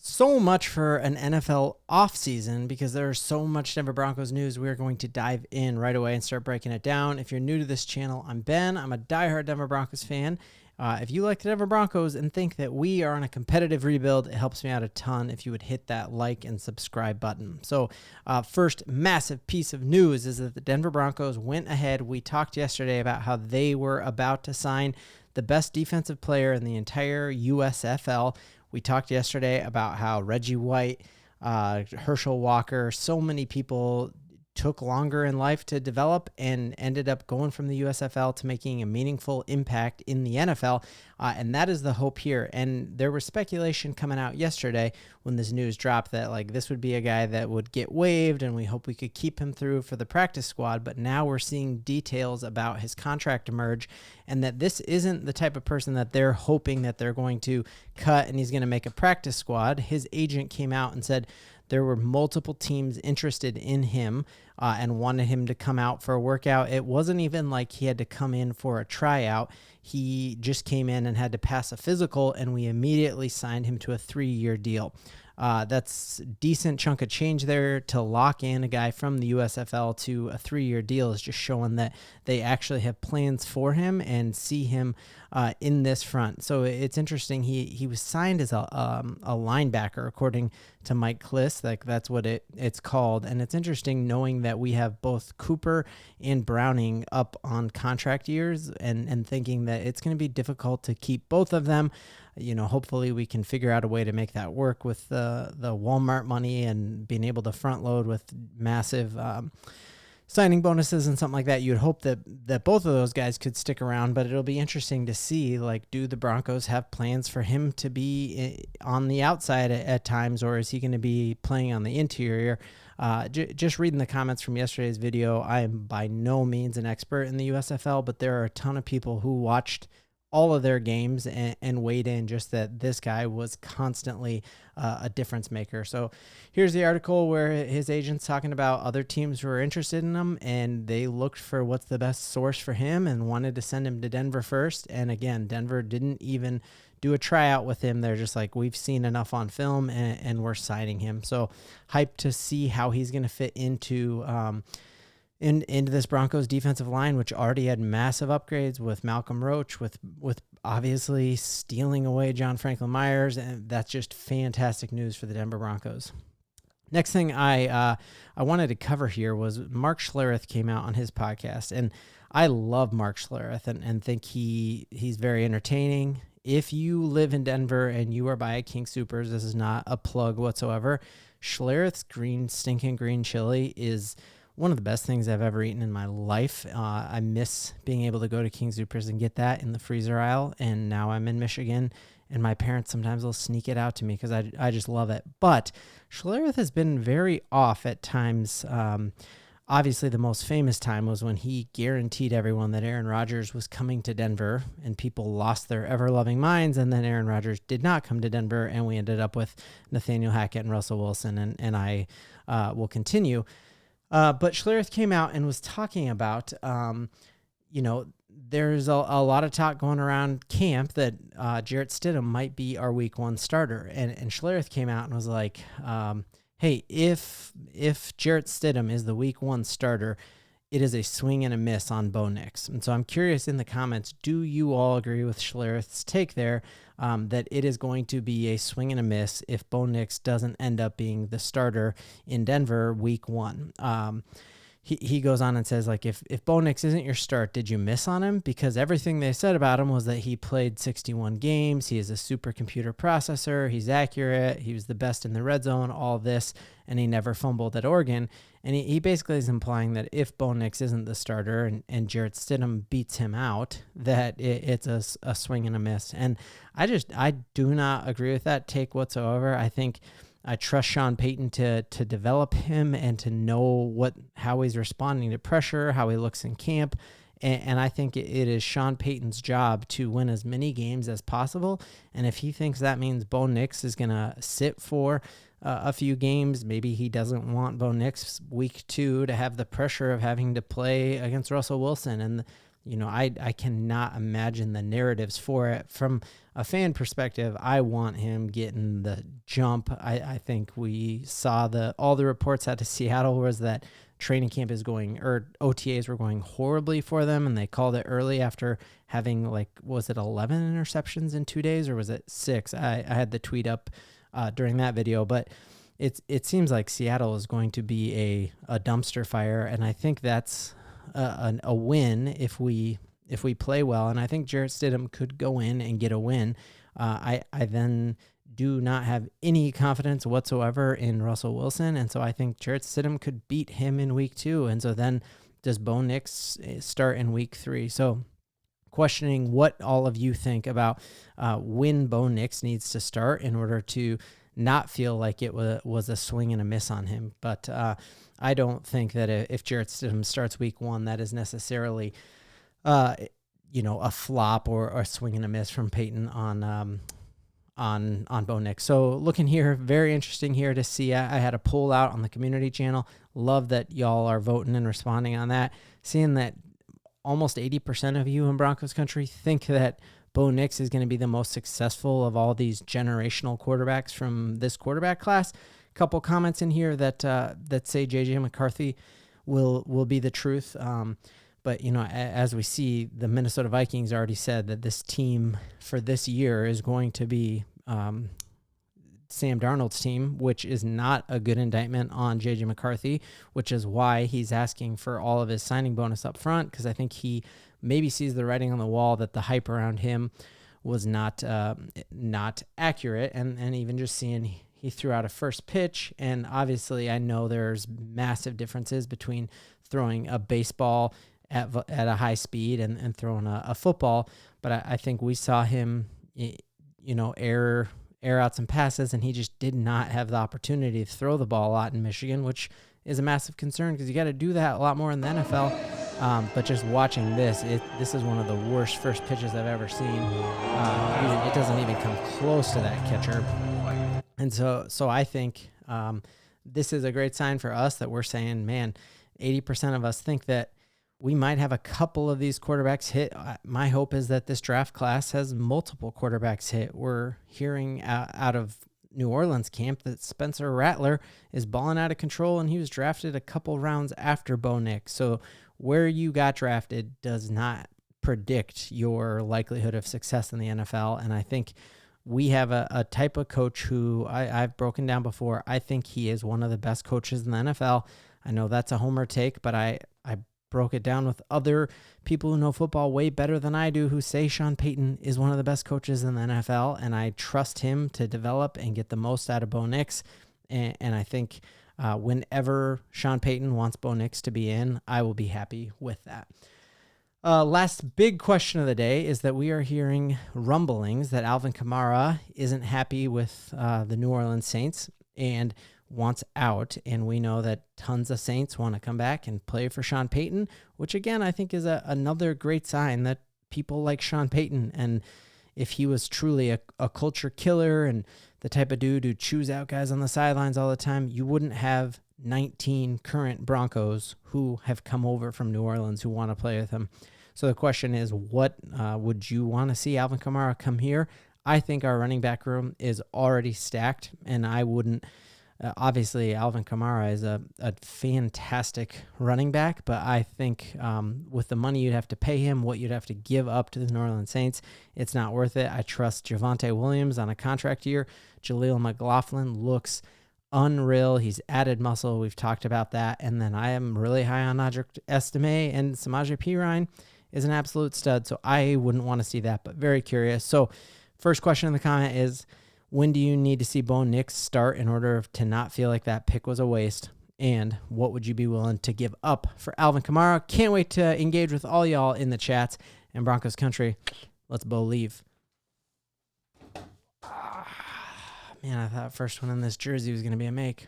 So much for an NFL offseason because there's so much Denver Broncos news. We're going to dive in right away and start breaking it down. If you're new to this channel, I'm Ben. I'm a diehard Denver Broncos fan. If you like the Denver Broncos and think that we are on a competitive rebuild, it helps me out a ton if you would hit that like and subscribe button. So first massive piece of news is that the Denver Broncos went ahead. We talked yesterday about how they were about to sign the best defensive player in the entire USFL. We talked yesterday about how Reggie White, Herschel Walker, so many people took longer in life to develop and ended up going from the USFL to making a meaningful impact in the NFL. And that is the hope here. And there was speculation coming out yesterday when this news dropped that like this would be a guy that would get waived and we hope we could keep him through for the practice squad. But now we're seeing details about his contract emerge and that this isn't the type of person that they're hoping that they're going to cut and he's going to make a practice squad. His agent came out and said there were multiple teams interested in him and wanted him to come out for a workout. It wasn't even like he had to come in for a tryout. He just came in and had to pass a physical, and we immediately signed him to a 3-year deal. That's a decent chunk of change there to lock in a guy from the USFL to a 3-year deal is just showing that they actually have plans for him and see him in this front. So it's interesting. He was signed as a linebacker, according to Mike Kliss. Like that's what it's called. And it's interesting knowing that we have both Cooper and Browning up on contract years and thinking that it's going to be difficult to keep both of them. You know, hopefully we can figure out a way to make that work with the Walmart money and being able to front load with massive signing bonuses and something like that. You'd hope that both of those guys could stick around, but it'll be interesting to see, like, do the Broncos have plans for him to be on the outside at times, or is he going to be playing on the interior? Just reading the comments from yesterday's video, I am by no means an expert in the USFL, but there are a ton of people who watched all of their games and weighed in just that this guy was constantly a difference maker. So here's the article where his agent's talking about other teams who are interested in him, and they looked for what's the best source for him and wanted to send him to Denver first. And again, Denver didn't even do a tryout with him. They're just like, we've seen enough on film and we're signing him. So hyped to see how he's going to fit into into this Broncos defensive line, which already had massive upgrades with Malcolm Roach, with obviously stealing away John Franklin Myers, and that's just fantastic news for the Denver Broncos. Next thing I wanted to cover here was Mark Shlereth came out on his podcast, and I love Mark Shlereth and think he's very entertaining. If you live in Denver and you are by King Soopers, this is not a plug whatsoever. Schlereth's stinking green chili is one of the best things I've ever eaten in my life. I miss being able to go to King Soopers and get that in the freezer aisle, and now I'm in Michigan, and my parents sometimes will sneak it out to me because I just love it. But Shlereth has been very off at times. Obviously, the most famous time was when he guaranteed everyone that Aaron Rodgers was coming to Denver, and people lost their ever-loving minds, and then Aaron Rodgers did not come to Denver, and we ended up with Nathaniel Hackett and Russell Wilson, and I will continue. But Shlereth came out and was talking about, there's a lot of talk going around camp that Jarrett Stidham might be our week 1 starter. And Shlereth came out and was like, hey, if Jarrett Stidham is the week 1 starter, it is a swing and a miss on Bo Nix. And so I'm curious in the comments, do you all agree with Schlereth's take there that it is going to be a swing and a miss if Bo Nix doesn't end up being the starter in Denver week 1? He goes on and says, like, if Bo Nix isn't your start, did you miss on him? Because everything they said about him was that he played 61 games. He is a supercomputer processor. He's accurate. He was the best in the red zone, all this, and he never fumbled at Oregon. And he basically is implying that if Bo Nix isn't the starter and Jarrett Stidham beats him out, that it's a swing and a miss. And I do not agree with that take whatsoever. I think I trust Sean Payton to develop him and to know how he's responding to pressure, how he looks in camp. And I think it is Sean Payton's job to win as many games as possible. And if he thinks that means Bo Nix is going to sit for a few games, maybe he doesn't want Bo Nix week 2 to have the pressure of having to play against Russell Wilson. And I cannot imagine the narratives for it. From a fan perspective, I want him getting the jump. I think we saw all the reports out of Seattle was that training camp is going, or OTAs were going horribly for them, and they called it early after having, was it 11 interceptions in 2 days, or was it 6? I had the tweet up during that video, but it seems like Seattle is going to be a dumpster fire, and I think that's a win if we play well, and I think Jarrett Stidham could go in and get a win. I then do not have any confidence whatsoever in Russell Wilson, and so I think Jarrett Stidham could beat him in week 2, and so then does Bo Nix start in week 3? So questioning what all of you think about when Bo Nix needs to start in order to not feel like it was a swing and a miss on him. But I don't think that if Jarrett Stidham starts week 1, that is necessarily a flop or a swing and a miss from Payton on Bo Nix. So looking here, very interesting here to see. I had a poll out on the community channel. Love that y'all are voting and responding on that. Seeing that almost 80% of you in Broncos country think that Bo Nix is going to be the most successful of all these generational quarterbacks from this quarterback class. A couple comments in here that say J.J. McCarthy will be the truth. But, as we see, the Minnesota Vikings already said that this team for this year is going to be Sam Darnold's team, which is not a good indictment on J.J. McCarthy, which is why he's asking for all of his signing bonus up front, because I think he maybe sees the writing on the wall that the hype around him was not accurate. And even just seeing he threw out a first pitch, and obviously I know there's massive differences between throwing a baseball at a high speed and throwing a football, but I think we saw him, air out some passes, and he just did not have the opportunity to throw the ball a lot in Michigan, which is a massive concern because you got to do that a lot more in the NFL. But just watching this is one of the worst first pitches I've ever seen. It doesn't even come close to that catcher. And so I think this is a great sign for us that we're saying, man, 80% of us think that we might have a couple of these quarterbacks hit. My hope is that this draft class has multiple quarterbacks hit. We're hearing out of New Orleans camp that Spencer Rattler is balling out of control, and he was drafted a couple rounds after Bo Nix. So where you got drafted does not predict your likelihood of success in the NFL. And I think we have a type of coach who I've broken down before. I think he is one of the best coaches in the NFL. I know that's a homer take, but I broke it down with other people who know football way better than I do, who say Sean Payton is one of the best coaches in the NFL, and I trust him to develop and get the most out of Bo Nix. And I think whenever Sean Payton wants Bo Nix to be in, I will be happy with that. Last big question of the day is that we are hearing rumblings that Alvin Kamara isn't happy with the New Orleans Saints and wants out, and we know that tons of Saints want to come back and play for Sean Payton, which again I think is another great sign that people like Sean Payton. And if he was truly a culture killer and the type of dude who chews out guys on the sidelines all the time, you wouldn't have 19 current Broncos who have come over from New Orleans who want to play with him. So the question is, what would you want to see Alvin Kamara come here? I think our running back room is already stacked, and I wouldn't. Obviously, Alvin Kamara is a fantastic running back, but I think with the money you'd have to pay him, what you'd have to give up to the New Orleans Saints, it's not worth it. I trust Javonte Williams on a contract year. Jaleel McLaughlin looks unreal. He's added muscle. We've talked about that. And then I am really high on Audric Estime, and Samaje Perine is an absolute stud, so I wouldn't want to see that, but very curious. So first question in the comment is, when do you need to see Bo Nix start in order to not feel like that pick was a waste? And what would you be willing to give up for Alvin Kamara? Can't wait to engage with all y'all in the chats. And Broncos country, let's Bo-Lieve. Man, I thought first one in this jersey was going to be a make.